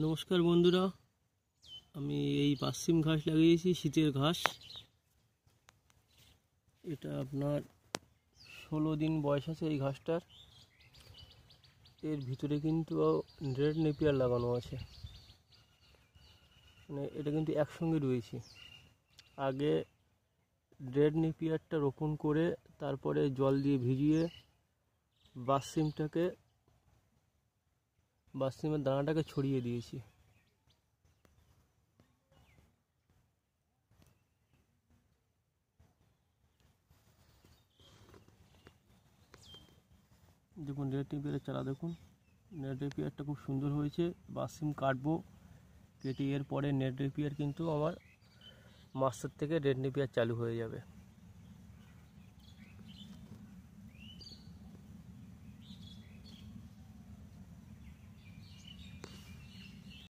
নমস্কার বন্ধুরা, আমি এই পাশ্চিম ঘাস লাগিয়েছি, শীতের ঘাস। এটা আপনার 16 দিন বয়স আছে এই ঘাসটার। এর ভিতরে কিন্তু রেড নেপিয়ার লাগানো আছে, মানে এটা কিন্তু একসঙ্গে রয়েছে। আগে রেড নেপিয়ারটা রোপণ করে তারপরে জল দিয়ে ভিজিয়ে বাসিমের দানাটাকে ছড়িয়ে দিয়েছি। দেখুন রেড নেপিয়ারের চারা, দেখুন রেড নেপিয়ারটা খুব সুন্দর হয়েছে। বাসিম কাটবো, কেটে এর পরে রেড নেপিয়ার কিন্তু আমার মার্চের থেকে রেড নেপিয়ার চালু হয়ে যাবে।